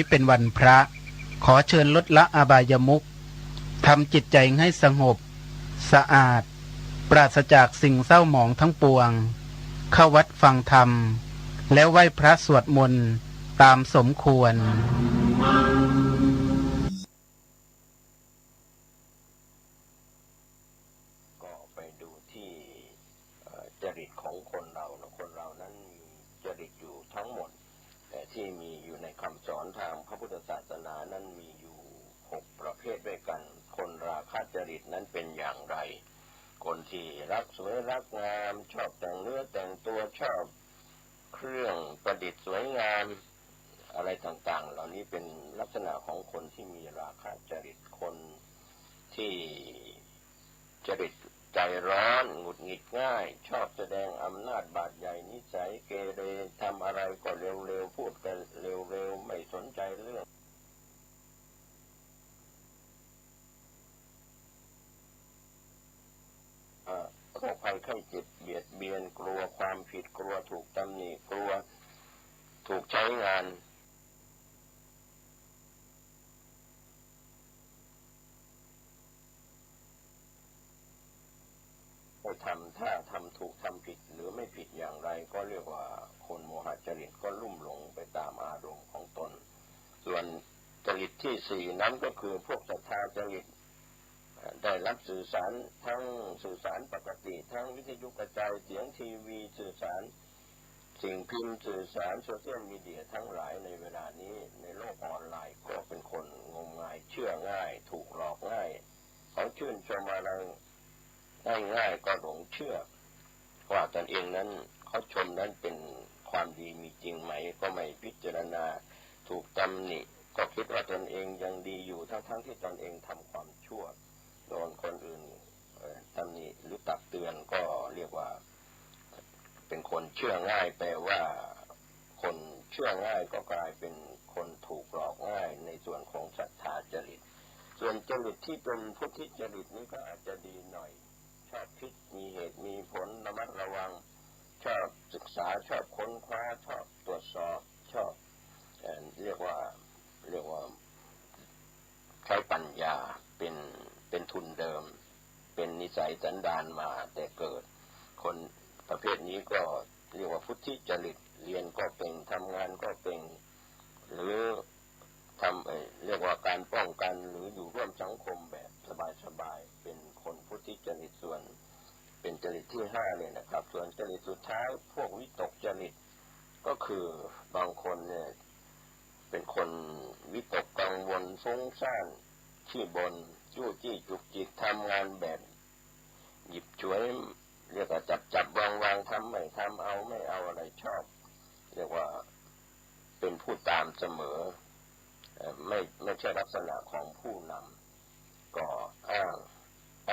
เป็นวันพระขอเชิญลดละอบายมุขทำจิตใจให้สงบสะอาดปราศจากสิ่งเศร้าหมองทั้งปวงเข้าวัดฟังธรรมแล้วไหว้พระสวดมนต์ตามสมควรก็ไปดูที่จริตของคนเรานั้นมีจริตอยู่ทั้งหมดแต่ที่มีอยู่ในคำสอนทางพระพุทธศาสนานั้นมีอยู่6ประเภทด้วยกันคนราคะจริตนั้นเป็นอย่างไรคนที่รักสวยรักงามชอบแต่งเนื้อแต่งตัวชอบเครื่องประดิษฐ์สวยงามอะไรต่างๆเหล่านี้เป็นลักษณะของคนที่มีราคะจริตคนที่จริตใจร้อนหงุดหงิดง่ายชอบแสดงอำนาจบาดใหญ่นิสัยเกเรทำอะไรก็เร็วๆพูดกันเร็วๆไม่สนใจเรื่องโรคภัยไข้เจ็บเบียดเบียนกลัวความผิดกลัวถูกตำหนิกลัวถูกใช้งานถ้าทำถูกทำผิดหรือไม่ผิดอย่างไรก็เรียกว่าคนโมหจริตก็ลุ่มหลงไปตามอารมณ์ของตนส่วนจริตที่4นั้นก็คือพวกศรัทธาจริตได้รับสื่อสารทั้งสื่อสารปกติทั้งวิทยุกระจายเสียงทีวีสื่อสารสิ่งพิมพ์สื่อสารโซเชียลมีเดียทั้งหลายในเวลานี้ในโลกออนไลน์ก็เป็นคนงมงายเชื่อง่ายถูกหลอกง่ายเขาชื่นชมอะไรง่ายๆก็หลงเชื่อว่าตนเองนั้นเขาชมนั้นเป็นความดีมีจริงไหมก็ไม่พิจารณาถูกตำหนิก็คิดว่าตนเองยังดีอยู่ทั้งที่ตนเองทำความชั่วโดนคนอื่นตำหนิหรือตักเตือนก็เรียกว่าเป็นคนเชื่อง่ายแปลว่าคนเชื่อง่ายก็กลายเป็นคนถูกหลอกง่ายในส่วนของศรัทธาจริตส่วนจริตที่เป็นพุทธิจริตนี้ก็อาจจะดีหน่อยชอบคิดมีเหตุมีผลระมัดระวังชอบศึกษาชอบค้นคว้าชอบตรวจสอบชอบเรียกว่าใช้ปัญญาเป็นทุนเดิมเป็นนิสัยสันดานมาแต่เกิดคนประเภทนี้ก็เรียกว่าพุทธิจริตเรียนก็เป็นทำงานก็เป็นหรือเรียกว่าการป้องกันหรืออยู่ร่วมสังคมแบบสบายๆเป็นคนพุทธิจริตส่วนเป็นจริตที่5เนี่ยนะครับส่วนจริตสุดท้ายพวกวิตกจริตก็คือบางคนเนี่ยเป็นคนวิตกกังวลฟุ้งซ่านขี้บ่นจู้จี้จุกจิกทำงานแบบหยิบฉวยเรียกว่าจับวางทำไม่ทำเอาไม่เอาอะไรชอบเรียกว่าเป็นผู้ตามเสมอไม่ใช่ลักษณะของผู้นำก็อ้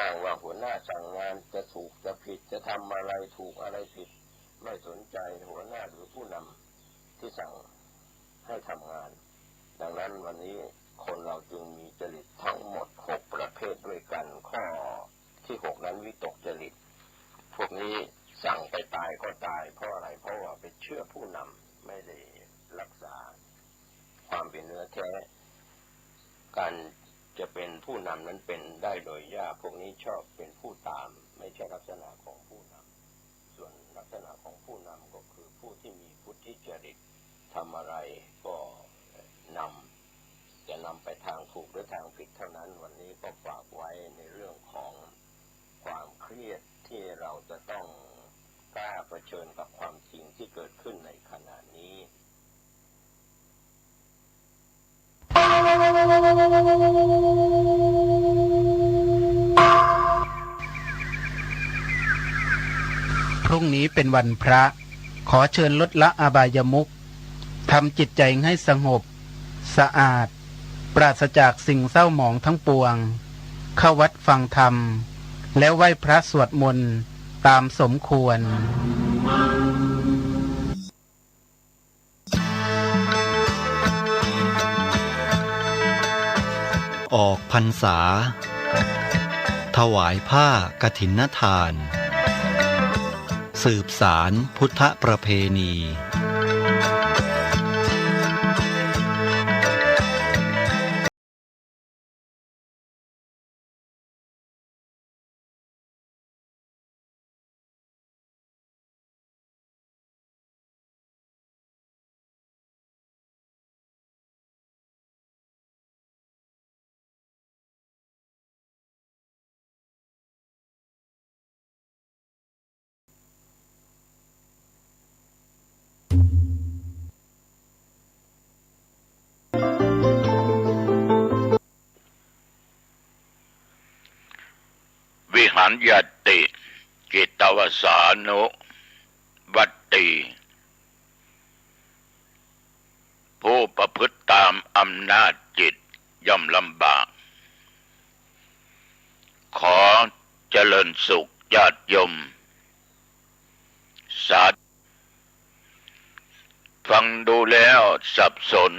างว่าหัวหน้าสั่งงานจะถูกจะผิดจะทำอะไรถูกอะไรผิดไม่สนใจหัวหน้าหรือผู้นำที่สั่งให้ทำงานดังนั้นวันนี้คนเราจึงมีจริตทั้งหมด6ประเภทด้วยกันข้อที่6นั้นวิตกจริตพวกนี้สั่งไปตายก็ตายเพราะอะไรเพราะว่าไปเชื่อผู้นำไม่ได้รักษาความเป็นเนื้อแท้การจะเป็นผู้นำนั้นเป็นได้โดยยากพวกนี้ชอบเป็นผู้ตามไม่ใช่ลักษณะของผู้นำส่วนลักษณะของผู้นำก็คือผู้ที่มีพุทธิจริตทำอะไรก็จะนำไปทางถูกหรือทางผิดเท่านั้นวันนี้ก็ฝากไว้ในเรื่องของความเครียดที่เราจะต้องกล้าเผชิญกับความจริงที่เกิดขึ้นในขณะนี้พรุ่งนี้เป็นวันพระขอเชิญลดละอบายมุขทำจิตใจให้สงบสะอาดปราศจากสิ่งเศร้าหมองทั้งปวงเข้าวัดฟังธรรมแล้วไหว้พระสวดมนต์ตามสมควรออกพรรษาถวายผ้ากฐินทานสืบสารพุทธประเพณี ารยติจิตวสานุวัตติผู้ประพฤติตามอำนาจจิตย่อมลำบากขอเจริญสุขญาติโยมสาธุฟังดูแล้วสับสน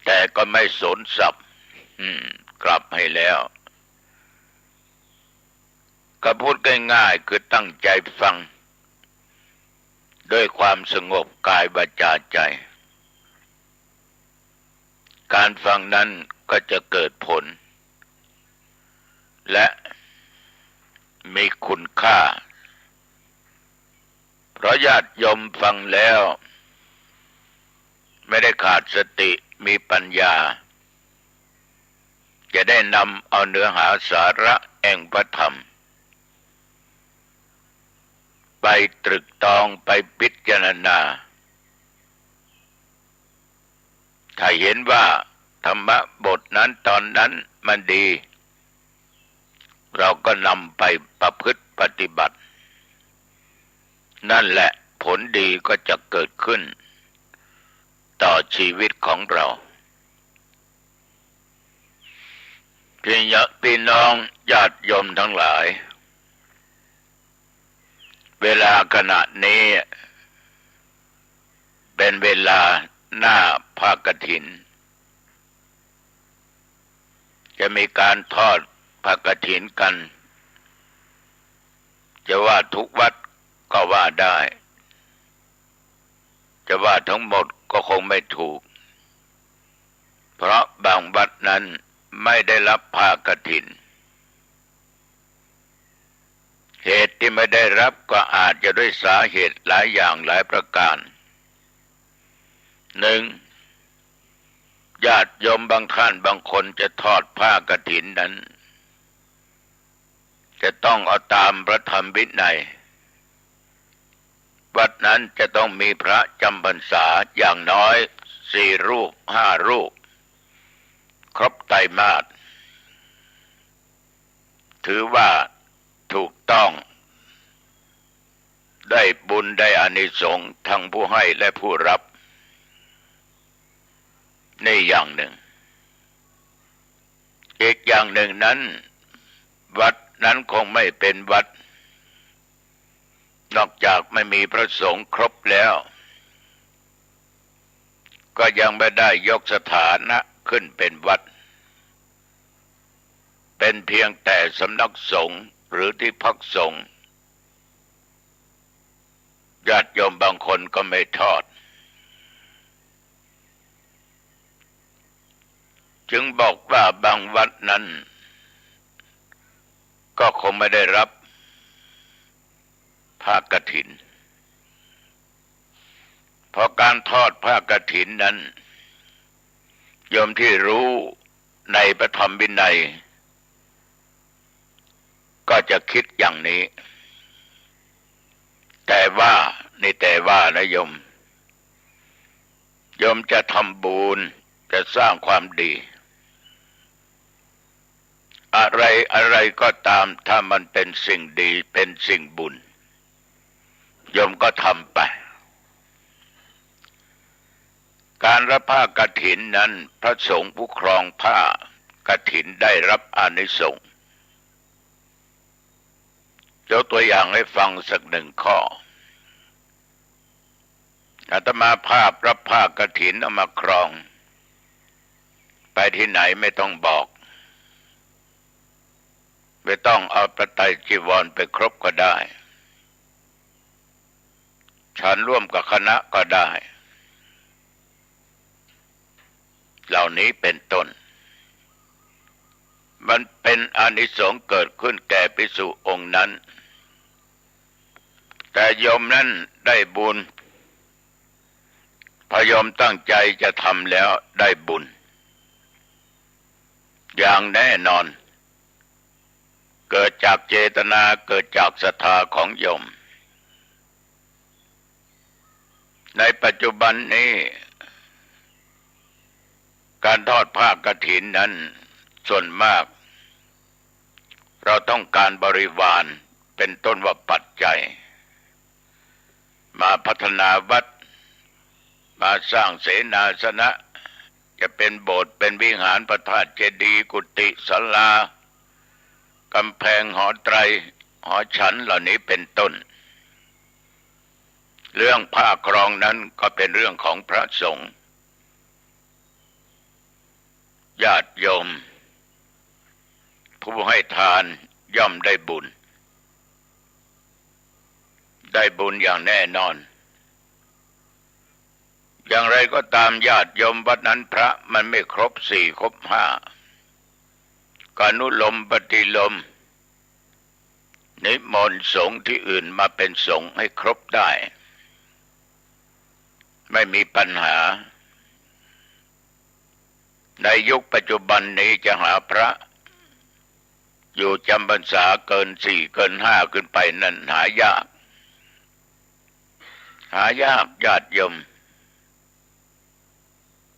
แต่ก็ไม่สนสับกลับให้แล้วก็พูดง่ายๆคือตั้งใจฟังด้วยความสงบกายวาจาใจการฟังนั้นก็จะเกิดผลและมีคุณค่าเพราะญาติโยมฟังแล้วไม่ได้ขาดสติมีปัญญาจะได้นำเอาเนื้อหาสาระแห่งพระธรรมไปตรึกตรองไปพิจารณาถ้าเห็นว่าธรรมะบทนั้นตอนนั้นมันดีเราก็นำไปประพฤติปฏิบัตินั่นแหละผลดีก็จะเกิดขึ้นต่อชีวิตของเราพี่น้องญาติโยมทั้งหลายเวลาขณะนี้เป็นเวลาหน้าผ้ากฐินจะมีการทอดผ้ากฐินกันจะว่าทุกวัดก็ว่าได้จะว่าทั้งหมดก็คงไม่ถูกเพราะบางวัดนั้นไม่ได้รับผ้ากฐินเหตุที่ไม่ได้รับก็อาจจะด้วยสาเหตุหลายอย่างหลายประการหนึ่งญาติโยมบางท่านบางคนจะทอดผ้ากฐินนั้นจะต้องเอาตามพระธรรมวินัยวัดนั้นจะต้องมีพระจำพรรษาอย่างน้อย4 รูป 5 รูปครบไตรมาสถือว่าถูกต้องได้บุญได้อานิสงส์ทั้งผู้ให้และผู้รับนี่อย่างหนึ่งอีกอย่างหนึ่งนั้นวัดนั้นคงไม่เป็นวัดนอกจากไม่มีพระสงฆ์ครบแล้วก็ยังไม่ได้ยกสถานะขึ้นเป็นวัดเป็นเพียงแต่สำนักสงฆ์หรือที่พักสงฆ์ญาติโยมบางคนก็ไม่ทอดจึงบอกว่าบางวัดนั้นก็คงไม่ได้รับผ้ากฐินเพราะการทอดผ้ากฐินนั้นโยมที่รู้ในพระธรรมวินัยก็จะคิดอย่างนี้แต่ว่านะโยมจะทำบุญจะสร้างความดีอะไรก็ตามถ้ามันเป็นสิ่งดีเป็นสิ่งบุญโยมก็ทำไปการรับผ้ากฐินนั้นพระสงฆ์ผู้ครองผ้ากฐินได้รับอานิสงส์ยกตัวอย่างให้ฟังสัก1 ข้ออาตมาภาพรับผ้ากฐินเอามาครองไปที่ไหนไม่ต้องบอกไม่ต้องเอาพระไตรจีวรไปครบก็ได้ฉันร่วมกับคณะก็ได้เหล่านี้เป็นต้นมันเป็นอานิสงส์เกิดขึ้นแก่ภิกษุองค์นั้นแต่โยมนั้นได้บุญพอโยมตั้งใจจะทำแล้วได้บุญอย่างแน่นอนเกิดจากเจตนาเกิดจากศรัทธาของโยมในปัจจุบันนี้การทอดผ้ากฐินนั้นส่วนมาก เราต้องการบริวารเป็นต้นว่าปัจจัยมาพัฒนาวัดมาสร้างเสนาสนะจะเป็นโบสถ์เป็นวิหารพระธาตุเจดีย์กุฏิศาลากำแพงหอไตรหอฉันเหล่านี้เป็นต้นเรื่องผ้าครองนั้นก็เป็นเรื่องของพระสงฆ์ญาติโยมผู้ให้ทานย่อมได้บุญอย่างแน่นอนอย่างไรก็ตามญาติโยมวัดนั้นพระมันไม่ครบสี่ครบห้าก็อนุโลมปฏิโลมนิมนต์สงฆ์ที่อื่นมาเป็นสงฆ์ให้ครบได้ไม่มีปัญหาในยุคปัจจุบันนี้จะหาพระอยู่จำพรรษาเกินสี่เกินห้าขึ้นไปนั้นหายากญาติโยม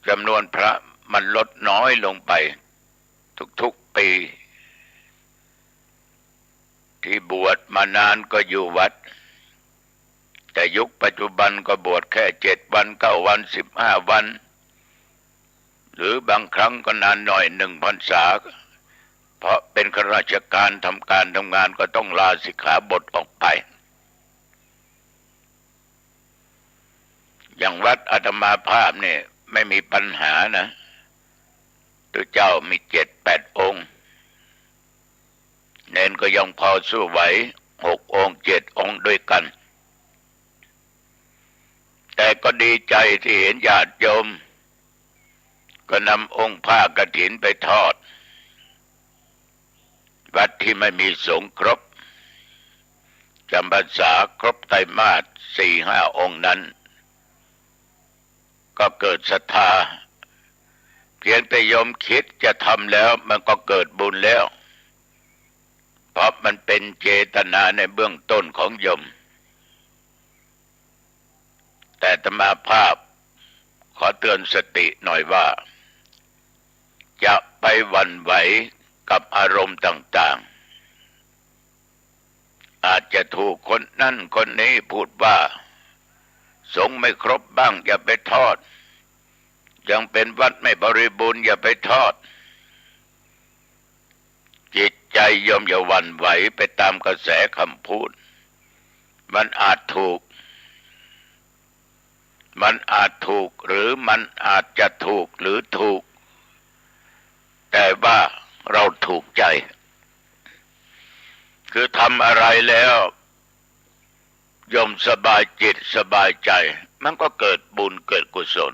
จำนวนพระมันลดน้อยลงไปทุกๆปีที่บวชมานานก็อยู่วัดแต่ยุคปัจจุบันก็บวชแค่7 วัน9 วัน15 วันหรือบางครั้งก็นานหน่อย1 พรรษาเพราะเป็นข้าราชการทำงานก็ต้องลาสิกขาบทออกไปอย่างวัดอาตมาภาพเนี่ยไม่มีปัญหานะตัวเจ้ามี7-8 องค์เนนก็ยังพอสู้ไหว6 องค์7 องค์ด้วยกันแต่ก็ดีใจที่เห็นญาติโยมก็นำองค์ผ้ากฐินไปทอดวัดที่ไม่มีสงฆ์ครบจำพรรษาครบไตรมาส 4-5 องค์นั้นก็เกิดศรัทธาเพียงแต่โยมคิดจะทำแล้วมันก็เกิดบุญแล้วเพราะมันเป็นเจตนาในเบื้องต้นของโยมแต่อาตมาภาพขอเตือนสติหน่อยว่าจะไปหวั่นไหวกับอารมณ์ต่างๆอาจจะถูกคนนั่นคนนี้พูดว่าสงฆ์ไม่ครบบ้างอย่าไปทอดยังเป็นวัดไม่บริบูรณ์อย่าไปทอดจิตใจโยมอย่าหวั่นไหวไปตามกระแสคำพูดมันอาจถูกหรือมันอาจจะถูกหรือถูกแต่ว่าเราถูกใจคือทำอะไรแล้วโยมสบายจิตสบายใจมันก็เกิดบุญเกิดกุศล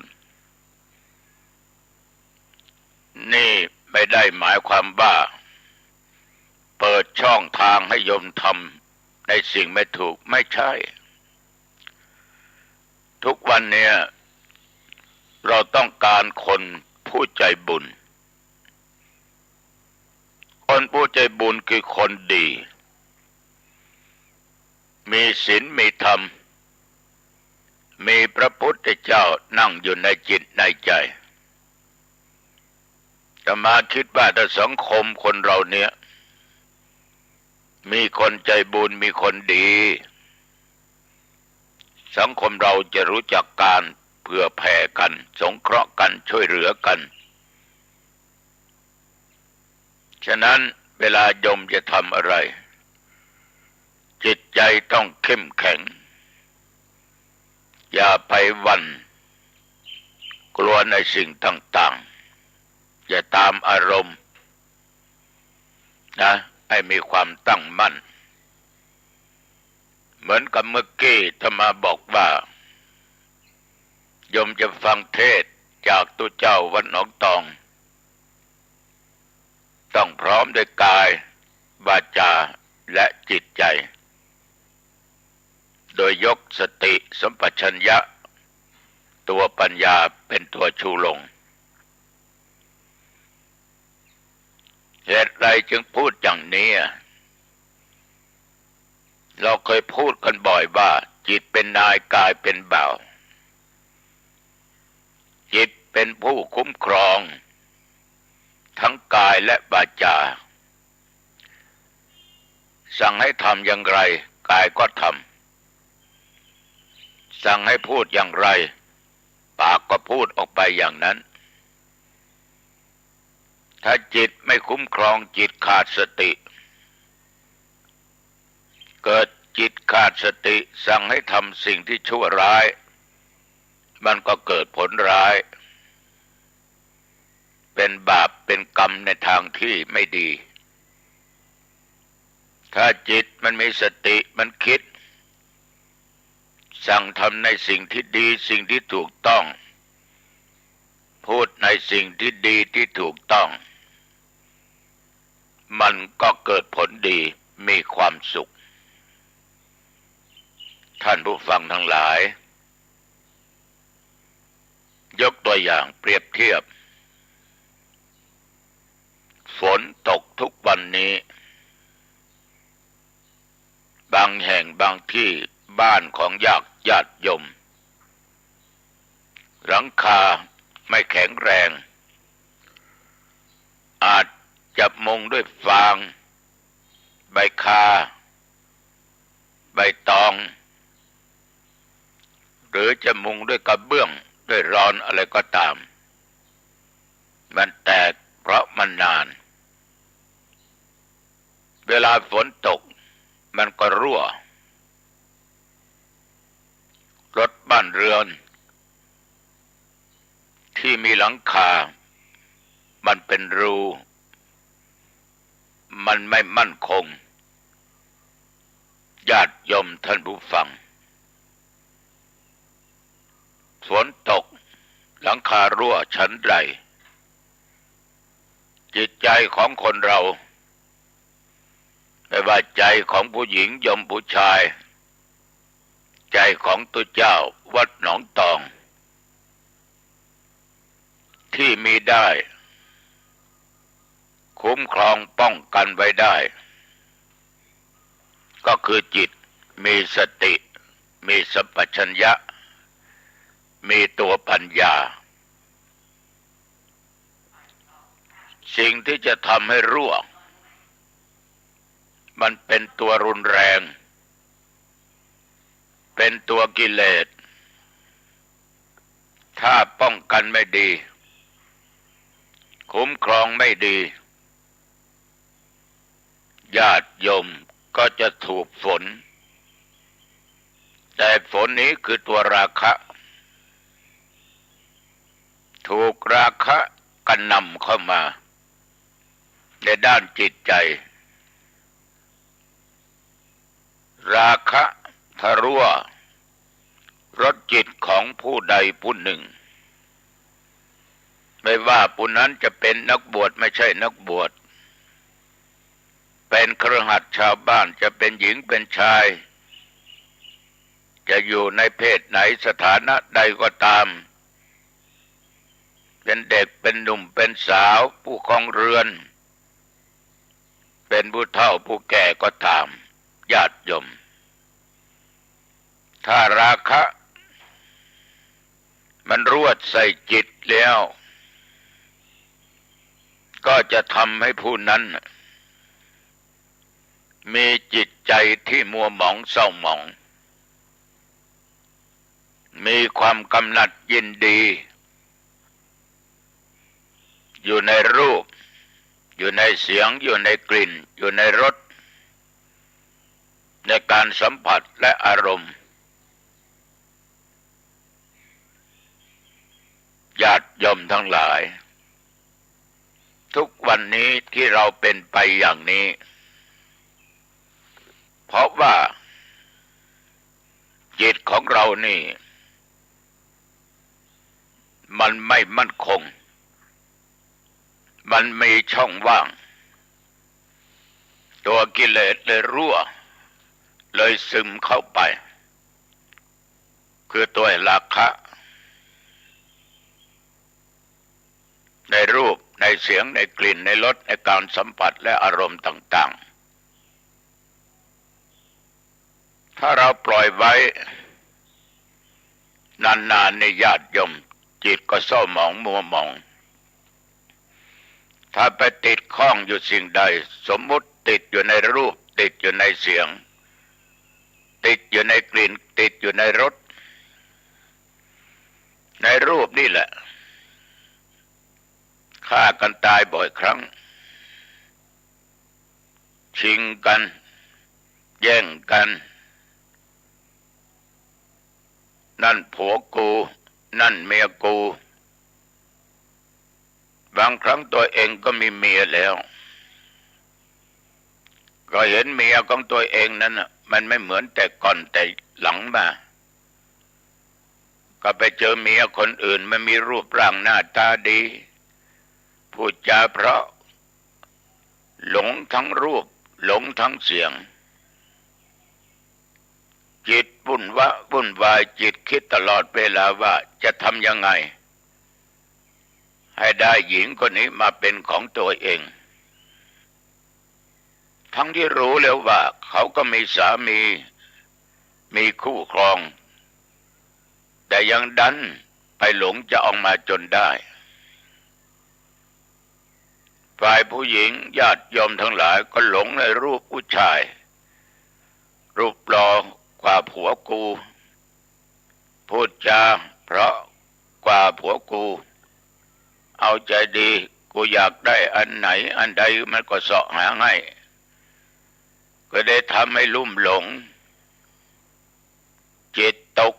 นี่ไม่ได้หมายความว่าเปิดช่องทางให้โยมทำในสิ่งไม่ถูกไม่ใช่ทุกวันนี้เราต้องการคนผู้ใจบุญคนผู้ใจบุญคือคนดีมีศีลมีธรรมมีพระพุทธเจ้านั่งอยู่ในจิตในใจอาตมาคิดว่าถ้าสังคมคนเราเนี่ยมีคนใจบุญมีคนดีสังคมเราจะรู้จักการเผื่อแผ่กันสงเคราะห์กันช่วยเหลือกันฉะนั้นเวลาโยมจะทำอะไรจิตใจต้องเข้มแข็งอย่าไปหวั่นกลัวในสิ่งต่างๆอย่าตามอารมณ์นะให้มีความตั้งมั่นเหมือนกับเมื่อกี้ธรรมาบอกว่าโยมจะฟังเทศจากตุเจ้าวัดหนองตองต้องพร้อมด้วยกายวาจาและจิตใจโดยยกสติสัมปชัญญะตัวปัญญาเป็นตัวชูลงเหตุใดจึงพูดอย่างนี้เราเคยพูดกันบ่อยว่าจิตเป็นนายกายเป็นบ่าวจิตเป็นผู้คุ้มครองทั้งกายและวาจา สั่งให้ทำอย่างไรกายก็ทำสั่งให้พูดอย่างไรปากก็พูดออกไปอย่างนั้นถ้าจิตไม่คุ้มครองจิตขาดสติเกิดจิตขาดสติสั่งให้ทำสิ่งที่ชั่วร้ายมันก็เกิดผลร้ายเป็นบาปเป็นกรรมในทางที่ไม่ดีถ้าจิตมันมีสติมันคิดสั่งทำในสิ่งที่ดีสิ่งที่ถูกต้องพูดในสิ่งที่ดีที่ถูกต้องมันก็เกิดผลดีมีความสุขท่านผู้ฟังทั้งหลายยกตัวอย่างเปรียบเทียบฝนตกทุกวันนี้บางแห่งบางที่บ้านของญาติโยมหลังคาไม่แข็งแรงอาจจะมุงด้วยฟางใบคาใบตองหรือจะมุงด้วยกระเบื้องด้วยรอนอะไรก็ตามมันแตกเพราะมันนานเวลาฝนตกมันก็รั่วรถบ้านเรือนที่มีหลังคามันเป็นรูมันไม่มั่นคงญาติโยมท่านผู้ฟังฝนตกหลังคารั่วชั้นใดจิตใจของคนเราไม่ว่าใจของผู้หญิงโยมผู้ชายใจของตัวเจ้าวัดหนองตองที่มีได้คุ้มครองป้องกันไว้ได้ก็คือจิตมีสติมีสัมปชัญญะมีตัวปัญญาสิ่งที่จะทำให้รั่วมันเป็นตัวรุนแรงเป็นตัวกิเลสถ้าป้องกันไม่ดีคุ้มครองไม่ดีญาติโยมก็จะถูกฝนแต่ฝนนี้คือตัวราคะถูกราคะกระหน่ำเข้ามาในด้านจิตใจราคะทะรั่วรสจิตของผู้ใดผู้หนึ่งไม่ว่าผู้นั้นจะเป็นนักบวชไม่ใช่นักบวชเป็นคฤหัสถ์ชาวบ้านจะเป็นหญิงเป็นชายจะอยู่ในเพศไหนสถานะใดก็ตามเป็นเด็กเป็นหนุ่มเป็นสาวผู้ครองเรือนเป็นผู้เฒ่าผู้แก่ก็ตามญาติโยมถ้าราคะมันรวดใส่จิตแล้วก็จะทำให้ผู้นั้นมีจิตใจที่มัวหมองเศร้าหมองมีความกำหนัดยินดีอยู่ในรูปอยู่ในเสียงอยู่ในกลิ่นอยู่ในรสในการสัมผัสและอารมณ์ญาติโยมทั้งหลายทุกวันนี้ที่เราเป็นไปอย่างนี้เพราะว่าจิตของเรานี่มันไม่มั่นคงมันมีช่องว่างตัวกิเลสเลยรั่วเลยซึมเข้าไปคือตัวราคะในรูปในเสียงในกลิ่นในรสในการสัมผัสและอารมณ์ต่างๆถ้าเราปล่อยไว้นานๆในญาติโยมจิตก็เศร้าหมองมัวหมองถ้าไปติดข้องอยู่สิ่งใดสมมุติติดอยู่ในรูป ติดอยู่ในเสียงติดอยู่ในกลิ่นติดอยู่ในรสในรูปนี่แหละฆ่ากันตายบ่อยครั้งชิงกันแย่งกันนั่นผัวกูนั่นเมียกูบางครั้งตัวเองก็มีเมียแล้วก็เห็นเมียของตัวเองนั้นน่ะมันไม่เหมือนแต่ก่อนแต่หลังมาก็ไปเจอเมียคนอื่นมันมีรูปร่างหน้าตาดีพูดจาเพราะหลงทั้งรูปหลงทั้งเสียงจิตวุ่นวายจิตคิดตลอดเวลาว่าจะทำยังไงให้ได้หญิงคนนี้มาเป็นของตัวเองทั้งที่รู้แล้วว่าเขาก็มีสามีมีคู่ครองแต่ยังดันไปหลงจะออกมาจนได้ฝ่ายผู้หญิงญาติโยมทั้งหลายก็หลงในรูปผู้ชายรูปหล่อกว่าผัวกูพูดจาเพราะกว่าผัวกูเอาใจดีกูอยากได้อันไหนอันใดมันก็เสาะหาให้ก็ได้ทำให้ลุ่มหลงจิตตก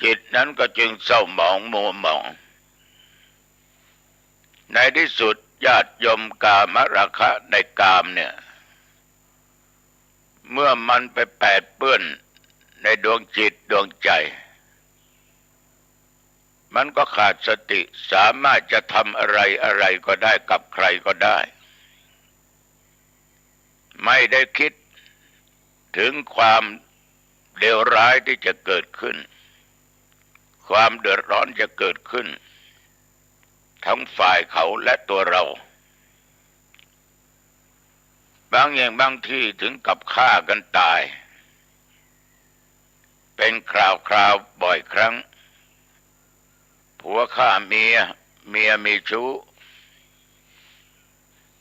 จิตนั้นก็จึงเศร้าหมองมัวหมองในที่สุดญาติโยมกามราคะในกามเนี่ยเมื่อมันไปแปดเปื้อนในดวงจิตดวงใจมันก็ขาดสติสามารถจะทำอะไรก็ได้กับใครก็ได้ไม่ได้คิดถึงความเลวร้ายที่จะเกิดขึ้นความเดือดร้อนจะเกิดขึ้นทั้งฝ่ายเขาและตัวเราบางอย่างบางที่ถึงกับฆ่ากันตายเป็นคราวบ่อยครั้งผัวฆ่าเมียมีชู้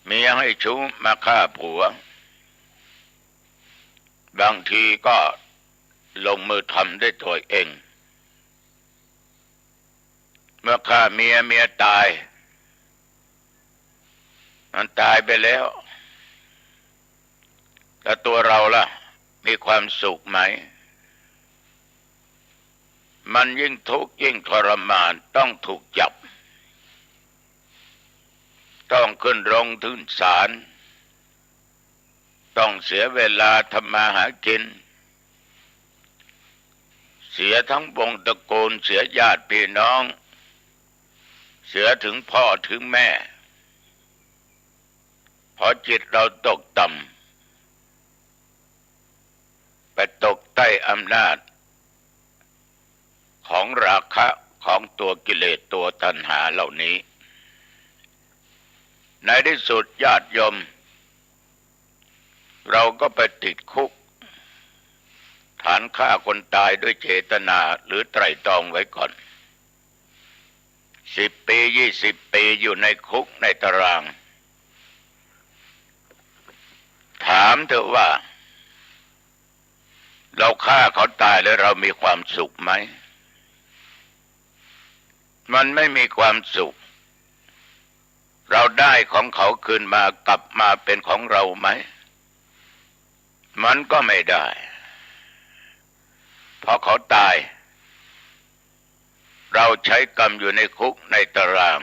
เมียให้ชู้มาฆ่าผัวบางทีก็ลงมือทำด้วยตัวเองเมื่อฆ่าเมียตายมันตายไปแล้วแต่ตัวเราล่ะมีความสุขไหมมันยิ่งทุกข์ยิ่งทรมานต้องถูกจับต้องขึ้นโรงถึงศาลต้องเสียเวลาทำมาหากินเสียทั้งวงตระกูลเสียญาติพี่น้องเสียถึงพ่อถึงแม่พอจิตเราตกต่ำไปตกใต้อำนาจของราคะของตัวกิเลสตัวตัณหาเหล่านี้ในที่สุดญาติโยมเราก็ไปติดคุกฐานฆ่าคนตายด้วยเจตนาหรือไตร่ตรองไว้ก่อน10 ปี20 ปีอยู่ในคุกในตารางถามเถอะว่าเราฆ่าเขาตายแล้วเรามีความสุขไหมมันไม่มีความสุขเราได้ของเขาคืนมากลับมาเป็นของเราไหมมันก็ไม่ได้เพราะเขาตายเราใช้กรรมอยู่ในคุกในตาราง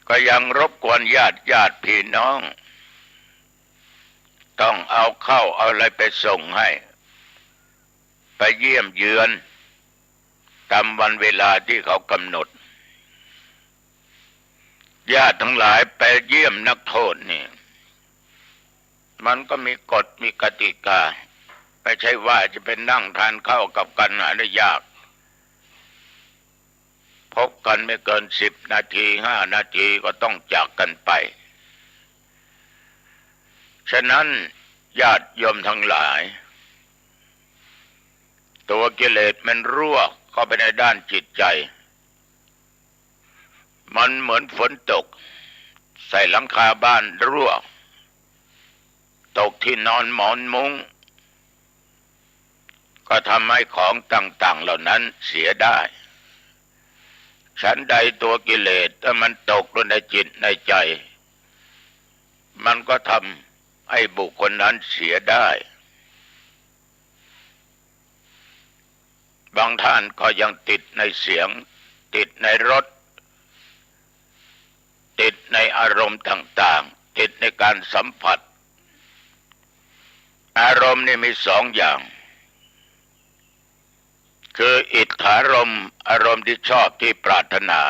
ก็ยังรบกวนญาติพี่น้องต้องเอาเข้าเอาอะไรไปส่งให้ไปเยี่ยมเยือนตามวันเวลาที่เขากำหนดญาติทั้งหลายไปเยี่ยมนักโทษนี่มันก็มีกฎมีกติกาไม่ใช่ว่าจะเป็นนั่งทานข้าวกับกันหาได้ยากพบกันไม่เกิน10 นาที5 นาทีก็ต้องจากกันไปฉะนั้นญาติโยมทั้งหลายตัวกิเลสมันรั่วเข้าไปในด้านจิตใจมันเหมือนฝนตก ใส่หลังคาบ้านรั่วตกที่นอนหมอนมุ้งก็ทำให้ของต่างๆเหล่านั้นเสียได้ฉันใดตัวกิเลสถ้ามันตกลงในจิตในใจมันก็ทำให้บุคคลนั้นเสียได้บางท่านก็ยังติดในเสียงติดในรสติดในอารมณ์ต่างๆติดในการสัมผัสอารมณ์นี่มีสองอย่างคืออิทธารมณ์อารมณ์ที่ชอบที่ปรารถนา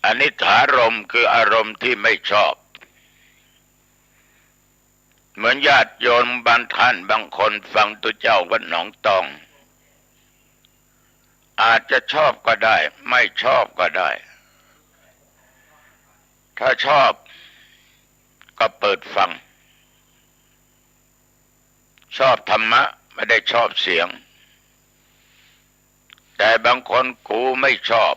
อนิถารมณ์คืออารมณ์ที่ไม่ชอบเหมือนญาติโยมบางท่านบางคนฟังตัวเจ้าวัดหนองตองอาจจะชอบก็ได้ไม่ชอบก็ได้ถ้าชอบก็เปิดฟังชอบธรรมะไม่ได้ชอบเสียงแต่บางคนกูไม่ชอบ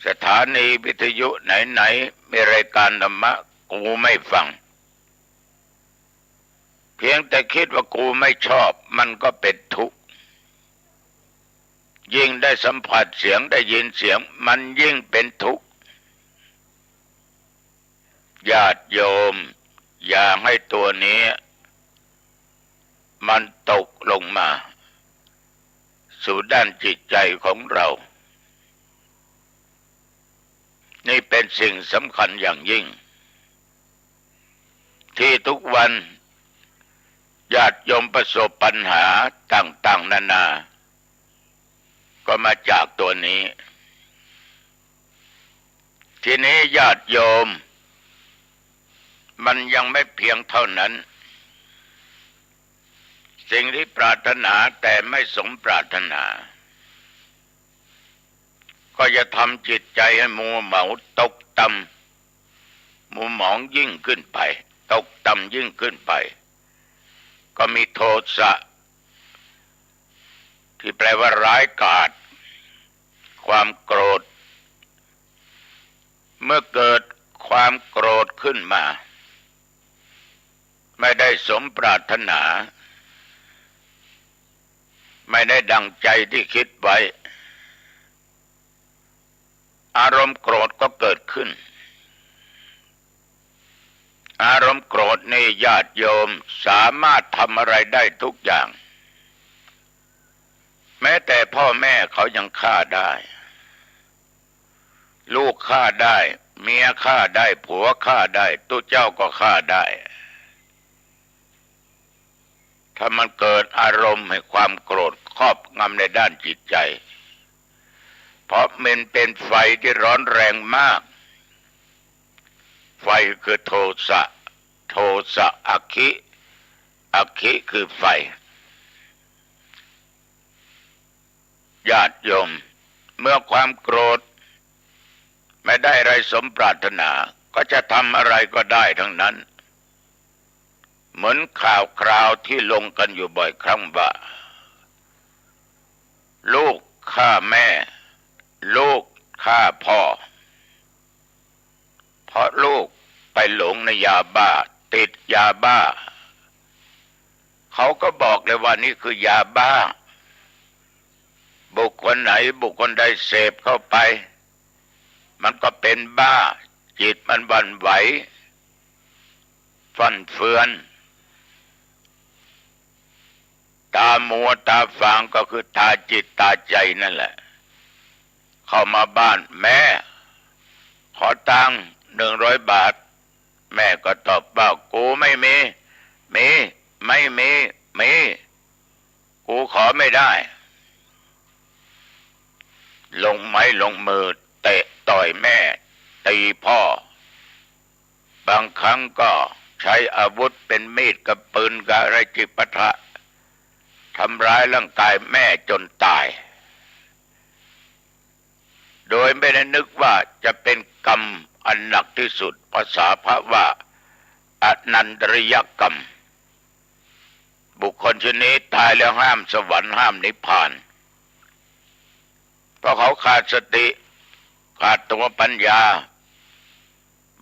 สถานีวิทยุไหนๆมีรายการธรรมะกูไม่ฟังเพียงแต่คิดว่ากูไม่ชอบมันก็เป็นทุกข์ยิ่งได้สัมผัสเสียงได้ยินเสียงมันยิ่งเป็นทุกข์ญาติโยมอย่าให้ตัวนี้มันตกลงมาสู่ด้านจิตใจของเรานี่เป็นสิ่งสำคัญอย่างยิ่งที่ทุกวันญาติโยมประสบปัญหาต่างๆนานาก็มาจากตัวนี้ทีนี้ญาติโยมมันยังไม่เพียงเท่านั้นสิ่งที่ปรารถนาแต่ไม่สมปรารถนาก็จะทำจิตใจให้มัวเมาตกต่ำมัวหมองยิ่งขึ้นไปตกต่ำยิ่งขึ้นไปก็มีโทสะที่แปลว่าร้ายกาจความโกรธเมื่อเกิดความโกรธขึ้นมาไม่ได้สมปรารถนาไม่ได้ดังใจที่คิดไว้อารมณ์โกรธก็เกิดขึ้นอารมณ์โกรธนี่ญาติโยมสามารถทำอะไรได้ทุกอย่างแม้แต่พ่อแม่เขายังฆ่าได้ลูกฆ่าได้เมียฆ่าได้ผัวฆ่าได้ตัวเจ้าก็ฆ่าได้ถ้ามันเกิดอารมณ์ให้ความโกรธครอบงำในด้านจิตใจเพราะมันเป็นไฟที่ร้อนแรงมากไฟคือโทสะโทสะอคิอคิคือไฟญาติโยมเมื่อความโกรธไม่ได้อะไรสมปรารถนาก็จะทำอะไรก็ได้ทั้งนั้นเหมือนข่าวคราวที่ลงกันอยู่บ่อยครั้งว่าลูกฆ่าแม่ลูกฆ่าพ่อเพราะลูกไปหลงในยาบ้าติดยาบ้าเขาก็บอกเลยว่านี่คือยาบ้าบุคคลไหนบุคคลใดเสพเข้าไปมันก็เป็นบ้าจิตมันหวั่นไหวฟั่นเฟือนตามัวตาฟางก็คือตาจิตตาใจนั่นแหละเข้ามาบ้านแม่ขอตังค์100 บาทแม่ก็ตอบว่ากูไม่มีไม่มีกูขอไม่ได้ลงไม้ลงมือเตะต่อยแม่ตีพ่อบางครั้งก็ใช้อาวุธเป็นมีดกับปืนกับอะไรจิปาถะทำร้ายร่างกายแม่จนตายโดยไม่ได้นึกว่าจะเป็นกรรมอันหนักที่สุดภาษาพระว่าอนันตริยกรรมบุคคลชนิดตายแล้วห้ามสวรรค์ห้ามนิพพานเพราะเขาขาดสติ ขาดตัวปัญญา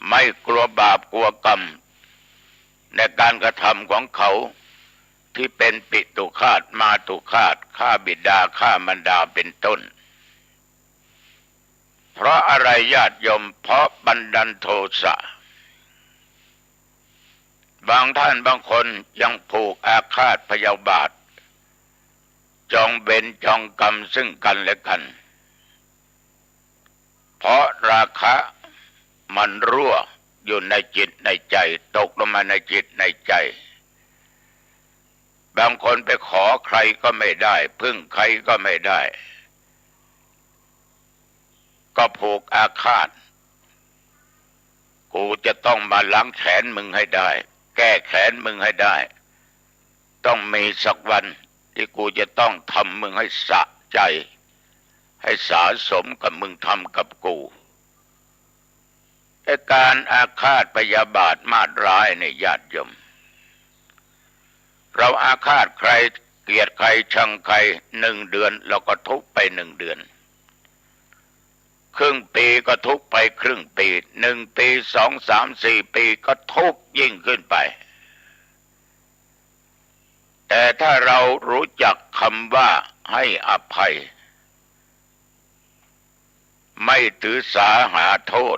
ไม่กลัวบาปกลัวกรรมในการกระทำของเขาที่เป็นปิตุฆาตมาตุฆาตฆ่าบิดาฆ่ามารดาเป็นต้นเพราะอะไรญาติโยมเพราะบันดาลโทสะบางท่านบางคนยังผูกอาฆาตพยาบาทจองเวรจองกรรมซึ่งกันและกันเพราะราคะมันรั่วอยู่ในจิตในใจตกลงมาในจิตในใจบางคนไปขอใครก็ไม่ได้พึ่งใครก็ไม่ได้ก็ผูกอาฆาตกูจะต้องมาล้างแขนมึงให้ได้แก้แขนมึงให้ได้ต้องมีสักวันที่กูจะต้องทำมึงให้สะใจให้สาสมกับมึงทำกับกูแต่การอาฆาตพยาบาทมาตร้ายในญาติโยมเราอาฆาตใครเกลียดใครชังใคร1 เดือนเราก็ทุกไป1 เดือนครึ่งปีก็ทุกไปครึ่งปี1 ปี2 3 4 ปีก็ทุกยิ่งขึ้นไปแต่ถ้าเรารู้จักคำว่าให้อภัยไม่ถือสาหาโทษ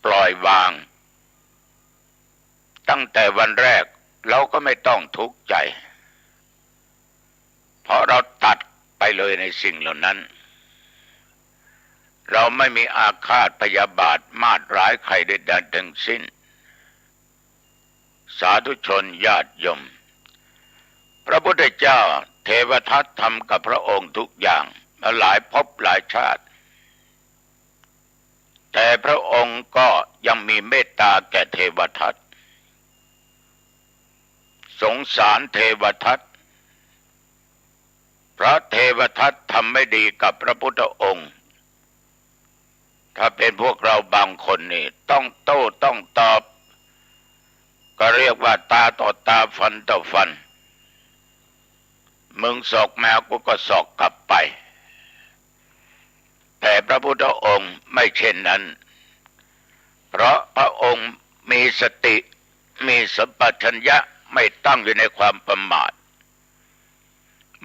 ปล่อยวางตั้งแต่วันแรกเราก็ไม่ต้องทุกข์ใจเพราะเราตัดไปเลยในสิ่งเหล่านั้นเราไม่มีอาฆาตพยาบาทมาตร้ายใครใดๆทั้งสิ้นสาธุชนญาติโยมพระพุทธเจ้าเทวทัตทำกับพระองค์ทุกอย่างมาหลายภพหลายชาติแต่พระองค์ก็ยังมีเมตตาแก่เทวทัตสงสารเทวทัตเพราะเทวทัตทำไม่ดีกับพระพุทธองค์ถ้าเป็นพวกเราบางคนนี่ต้องโต้ต้องตอบก็เรียกว่าตาต่อตาฟันต่อฟันมึงสอกแมวกูก็สอกกลับไปแต่พระพุทธองค์ไม่เช่นนั้นเพราะพระองค์มีสติมีสัมปชัญญะไม่ตั้งอยู่ในความประมาท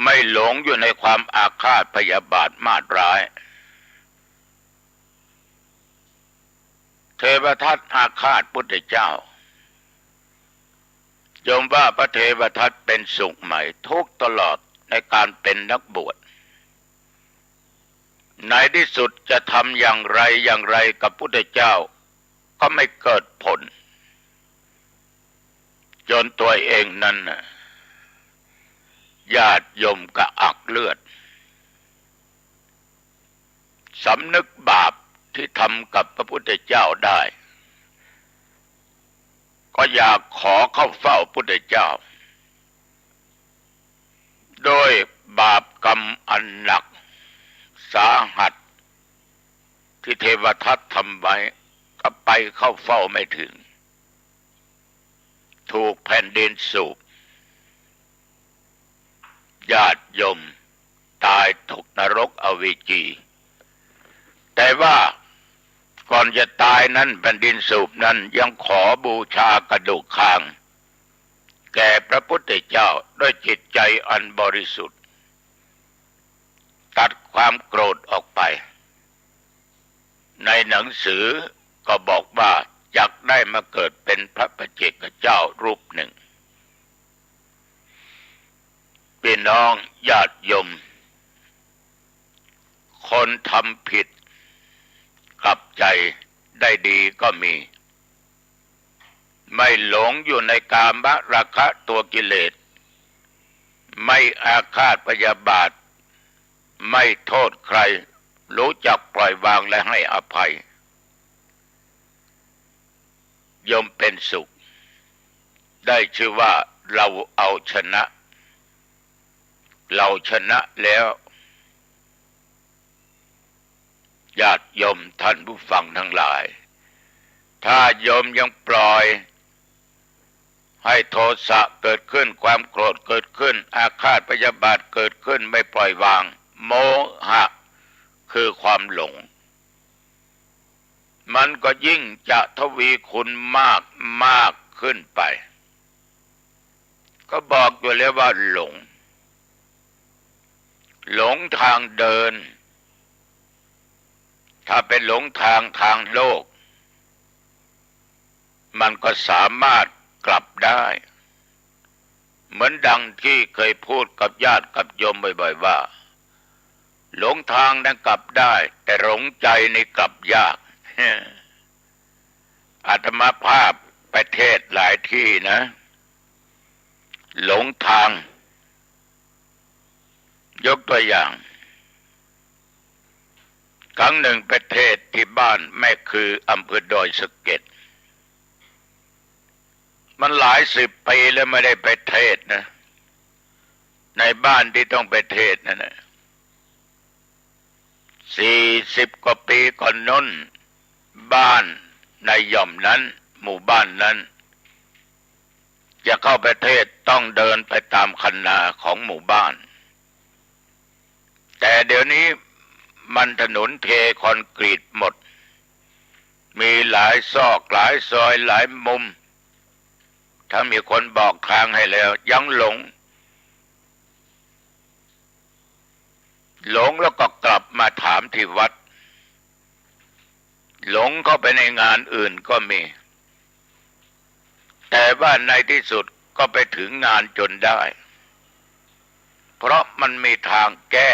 ไม่หลงอยู่ในความอาฆาตพยาบาทมาตร้ายเทวทัตอาฆาตพุทธเจ้าโยมว่าพระเทวทัตเป็นสุขไหมทุกตลอดในการเป็นนักบวชในที่สุดจะทำอย่างไรกับพุทธเจ้าก็ไม่เกิดผลจนตัวเองนั้นญาติโยมกระอักเลือดสำนึกบาปที่ทำกับพระพุทธเจ้าได้ก็อยากขอเข้าเฝ้าพุทธเจ้าโดยบาปกรรมอันหนักสาหัสที่เทวทัตทำไว้ก็ไปเข้าเฝ้าไม่ถึงถูกแผ่นดินสูบญาติโยมตายตกนรกอเวจีแต่ว่าก่อนจะตายนั้นแผ่นดินสูบนั้นยังขอบูชากระดูกคางแก่พระพุทธเจ้าด้วยจิตใจอันบริสุทธิ์ตัดความโกรธออกไปในหนังสือก็บอกว่าอยากได้มาเกิดเป็นพระปัจเจกเจ้ารูปหนึ่งพี่น้องญาติโยมคนทำผิดกลับใจได้ดีก็มีไม่หลงอยู่ในกามราคะตัวกิเลสไม่อาฆาตพยาบาทไม่โทษใครรู้จักปล่อยวางและให้อภัยย่อมเป็นสุขได้ชื่อว่าเราเอาชนะเราชนะแล้วญาติโยมท่านผู้ฟังทั้งหลายถ้าโยมยังปล่อยให้โทสะเกิดขึ้นความโกรธเกิดขึ้นอาฆาตพยาบาทเกิดขึ้นไม่ปล่อยวางโมหะคือความหลง มันก็ยิ่งจะทวีคุณมากมากขึ้นไปก็บอกอยู่แล้วว่าหลงทางเดินถ้าเป็นหลงทางโลกมันก็สามารถกลับได้เหมือนดังที่เคยพูดกับญาติกับโยมบ่อยๆว่าหลงทางนั้นกลับได้แต่หลงใจนี่กลับยาก อาตมาภาพไปเทศหลายที่นะหลงทางยกตัวอย่างครั้งหนึ่งไปเทศที่บ้านแม่คืออำเภอดอยสะเก็ดมันหลายสิบปีแล้วไม่ได้ไปเทศนะในบ้านที่ต้องไปเทศนั่นนะ40 กว่าปีก่อนนั้นบ้านในย่อมนั้นหมู่บ้านนั้นจะเข้าไปเทศต้องเดินไปตามคันนาของหมู่บ้านแต่เดี๋ยวนี้มันถนนเทคอนกรีตหมดมีหลายซอกหลายซอยหลายมุมถ้ามีคนบอกทางให้แล้วยังหลงแล้วก็กลับมาถามที่วัดหลงเข้าไปในงานอื่นก็มีแต่ว่าในที่สุดก็ไปถึงงานจนได้เพราะมันมีทางแก้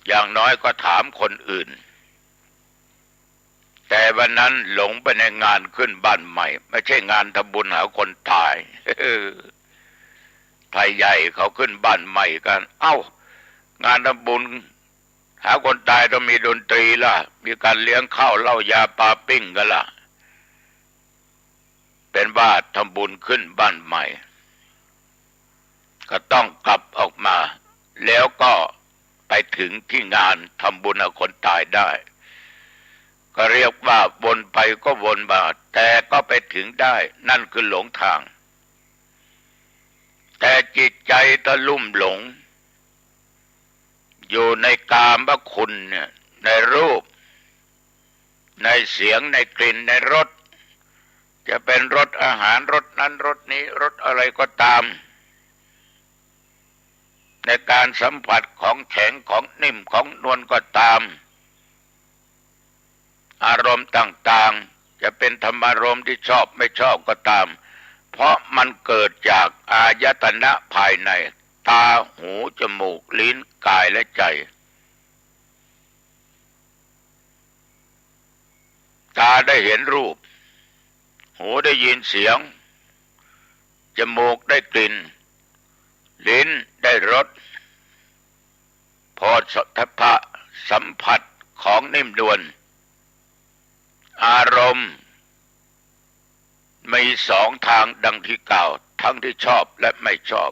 อย่างน้อยก็ถามคนอื่นแต่วันนั้นหลงไปในงานขึ้นบ้านใหม่ไม่ใช่งานทำบุญหาคนตาย ไทยใหญ่เขาขึ้นบ้านใหม่กันเอ้างานทำบุญหาคนตายต้องมีดนตรีล่ะมีการเลี้ยงข้าวเหล้ายาปลาปิ้งกันล่ะเป็นว่าทำบุญขึ้นบ้านใหม่ก็ต้องกลับออกมาแล้วก็ไปถึงที่งานทำบุญหาคนตายได้ก็เรียกว่าวนไปก็วนมาแต่ก็ไปถึงได้นั่นคือหลงทางแต่จิตใจตะลุ่มหลงอยู่ในกามคุณเนี่ยในรูปในเสียงในกลิ่นในรสจะเป็นรสอาหารรสนั้นรสนี้รสอะไรก็ตามในการสัมผัสของแข็งของนิ่มของนวลก็ตามอารมณ์ต่างๆจะเป็นธรรมารมณ์ที่ชอบไม่ชอบก็ตามเพราะมันเกิดจากอายตนะภายในตาหูจมูกลิ้นกายและใจตาได้เห็นรูปหูได้ยินเสียงจมูกได้กลิ่นลิ้นได้รสโผฏฐัพพะสัมผัสของนิ่มนวลอารมณ์มีสองทางดังที่กล่าวทั้งที่ชอบและไม่ชอบ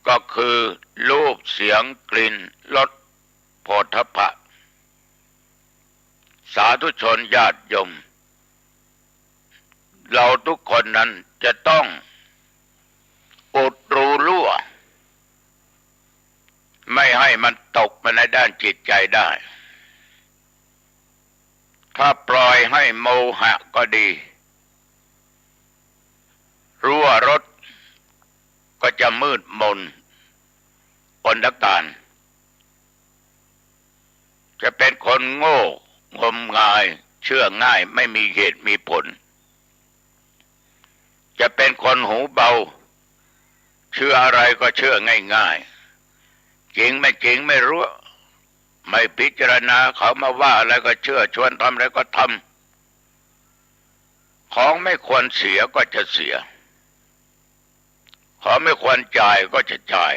ก็คือรูปเสียงกลิ่นรสโผฏฐัพพะสาธุชนญาติโยมเราทุกคนนั้นจะต้องอุดรูรั่วไม่ให้มันตกมาในด้านจิตใจได้ถ้าปล่อยให้โมหะก็ดีรั่วรสก็จะมืดมนอนตการจะเป็นคนโง่งมงายเชื่อง่ายไม่มีเหตุมีผลจะเป็นคนหูเบาเชื่ออะไรก็เชื่อง่ายๆจริงไม่จริงไม่รู้ไม่พิจารณาเขามาว่าอะไรก็เชื่อชวนทำอะไรก็ทำของไม่ควรเสียก็จะเสียของไม่ควรจ่ายก็จะจ่าย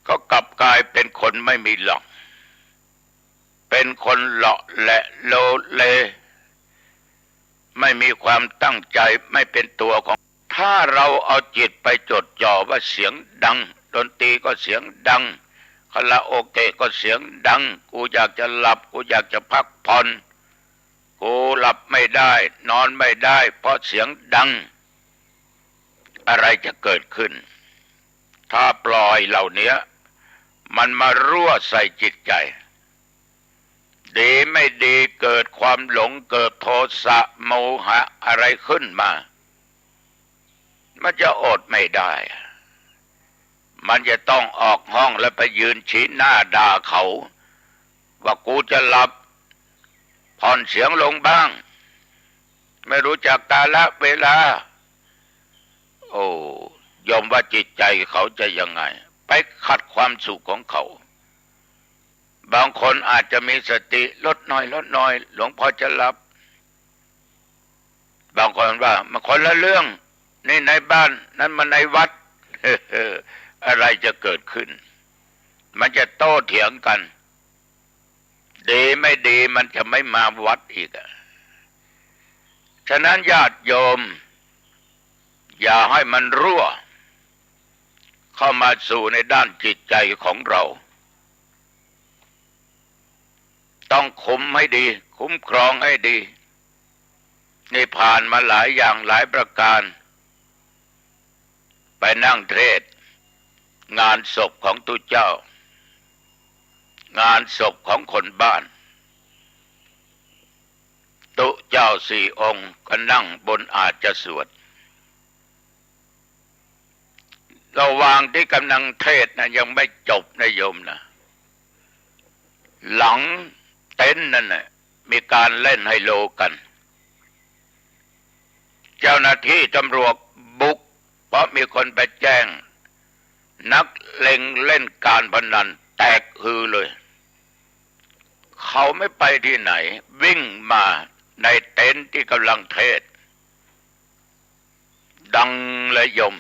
ก็กลับกลายเป็นคนไม่มีหลักเป็นคนเลาะและโลเลไม่มีความตั้งใจไม่เป็นตัวของถ้าเราเอาจิตไปจดจ่อว่าเสียงดังดนตรีก็เสียงดังคาราโอเกะก็เสียงดังกูอยากจะหลับกูอยากจะพักผ่อนกูหลับไม่ได้นอนไม่ได้เพราะเสียงดังอะไรจะเกิดขึ้นถ้าปล่อยเหล่านี้มันมารั่วใส่จิตใจ ดีไม่ดีเกิดความหลงเกิดโทสะโมหะอะไรขึ้นมามันจะอดไม่ได้มันจะต้องออกห้องแล้วไปยืนชี้หน้าด่าเขาว่ากูจะหลับผ่อนเสียงลงบ้างไม่รู้จักกาลเวลาโอ้ยอมว่าจิตใจเขาจะยังไงไปขัดความสุขของเขาบางคนอาจจะมีสติลดน้อยหลวงพ่อจะหลับบางคนว่ามันคนละเรื่องนี่ในบ้านนั้นมันในวัด อะไรจะเกิดขึ้นมันจะโต้เถียงกันดีไม่ดีมันจะไม่มาวัดอีกฉะนั้นญาติโยมอย่าให้มันรั่วเข้ามาสู่ในด้านจิตใจของเราต้องคุมให้ดีคุ้มครองให้ดีนี่ผ่านมาหลายอย่างหลายประการไปนั่งเทศงานศพของตุเจ้างานศพของคนบ้านตุเจ้า4 องค์ก็นั่งบนอาจจะสวดระหว่างที่กำลังเทศนะยังไม่จบนะโยมนะหลังเต็นท์นั่นน่ะมีการเล่นไฮโลกันเจ้าหน้าที่ตำรวจบุกเพราะมีคนไปแจ้งนักเล่นการพนันแตกฮือเลยเขาไม่ไปที่ไหนวิ่งมาในเต็นท์ที่กำลังเทศดังเลยโยม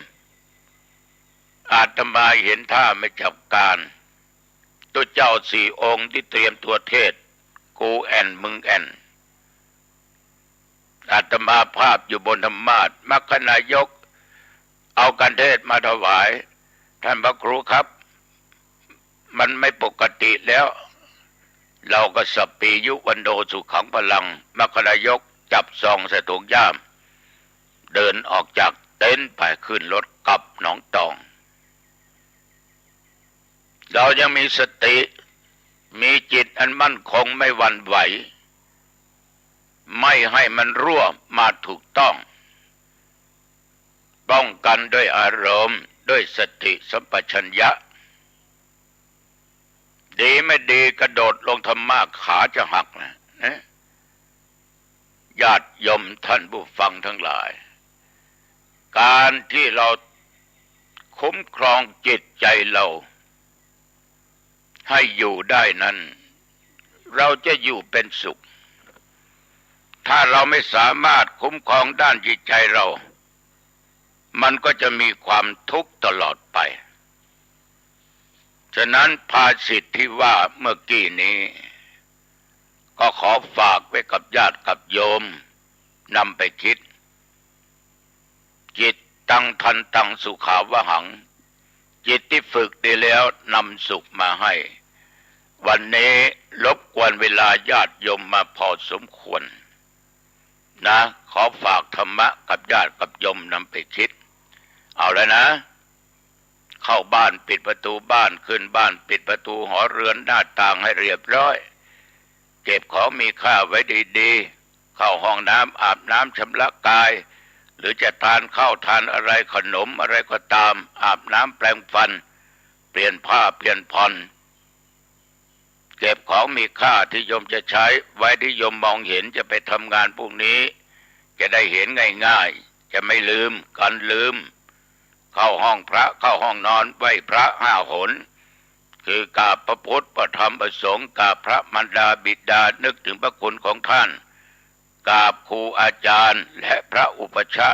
อาตมาเห็นท่าไม่จับการตัวเจ้า4 องค์ที่เตรียมตัวเทศกูแอนมึงแอนอาตมาภาพอยู่บนธรรมาสน์มรรคนายกเอาการเทศมาถวายท่านพระครูครับมันไม่ปกติแล้วเราก็สัปปียุวันโดสุขังพลังมรรคนายกจับซองใส่ถุงย่ามเดินออกจากเต็นท์ไปขึ้นรถกลับหนองตองเรายังมีสติมีจิตอันมั่นคงไม่หวั่นไหวไม่ให้มันรั่วมาถูกต้องป้องกันด้วยอารมณ์ด้วยสติสัมปชัญญะดีไม่ดีกระโดดลงธรรมะขาจะหักนะญาติโยมท่านผู้ฟังทั้งหลายการที่เราคุ้มครองจิตใจเราให้อยู่ได้นั้นเราจะอยู่เป็นสุขถ้าเราไม่สามารถคุ้มครองด้านจิตใจเรามันก็จะมีความทุกข์ตลอดไปฉะนั้นภาษิตที่ว่าเมื่อกี้นี้ก็ขอฝากไว้กับญาติกับโยมนำไปคิดจิตตังทันตังสุขาวหังจิตที่ฝึกได้แล้วนำสุขมาให้วันนี้รบกวนเวลาญาติโยมมาพอสมควรนะขอฝากธรรมะกับญาติกับโยมนำไปคิดเอาแล้วนะเข้าบ้านปิดประตูบ้านขึ้นบ้านปิดประตูหอเรือนหน้าต่างให้เรียบร้อยเก็บของมีค่าไว้ดีๆเข้าห้องน้ำอาบน้ำชำระกายหรือจะทานข้าวทานอะไรขนมอะไรก็ตามอาบน้ำแปรงฟันเปลี่ยนผ้าเปลี่ยนผ่อนเก็บของมีค่าที่โยมจะใช้ไว้ที่โยมมองเห็นจะไปทำงานพวกนี้จะได้เห็นง่ายๆจะไม่ลืมกันลืมเข้าห้องพระเข้าห้องนอนไหว้พระ5 หนคือกราบพระพุทธพระธรรมพระสงฆ์กราบพระมารดาบิดานึกถึงพระคุณของท่านกราบครูอาจารย์และพระอุปชฌะ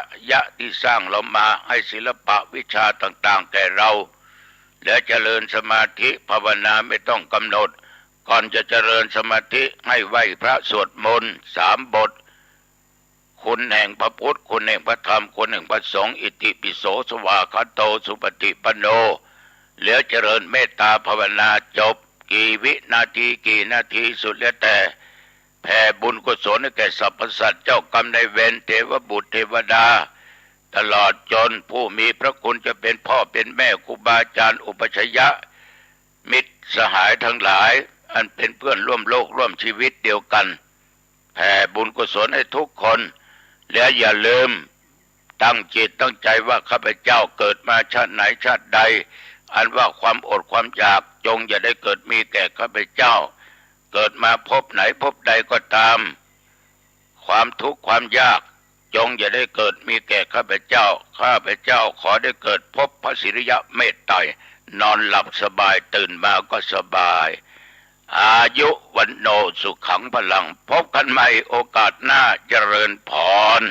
ที่สร้างเรามาให้ศิลปะวิชาต่างๆแก่เราและเจริญสมาธิภาวนาไม่ต้องกำหนดก่อนจะเจริญสมาธิให้ไหว้พระสวดมนต์3 บทคุณแห่งพระพุทธคุณแห่งพระธรรมคุณแห่งพระสงฆ์อิติปิโสสวากขาโตสุปฏิปันโนแล้วเจริญเมตตาภาวนาจบกี่วินาทีกี่นาทีสุดแล้วแต่แผ่บุญกุศลให้แก่สรรพสัตว์เจ้ากรรมนายเวรเทวบุตรเทวดาตลอดจนผู้มีพระคุณจะเป็นพ่อเป็นแม่ครูบาอาจารย์อุปชฌะมิตรสหายทั้งหลาย อันเป็นเพื่อนร่วมโลกร่วมชีวิตเดียวกันแผ่บุญกุศลให้ทุกคนและอย่าลืมตั้งจิตตั้งใจว่าข้าพเจ้าเกิดมาชาติไหนชาติใดอันว่าความอดความอยากจงอย่าได้เกิดมีแก่ข้าพเจ้าเกิดมาพบไหนพบใดก็ตามความทุกข์ความยากจงอย่าได้เกิดมีแก่ข้าพเจ้าข้าพเจ้าขอได้เกิดพบพระศิริยะเมตไตรนอนหลับสบายตื่นมาก็สบายอายุวันโนสุขังพลังพบกันใหม่โอกาสหน้าเจริญพร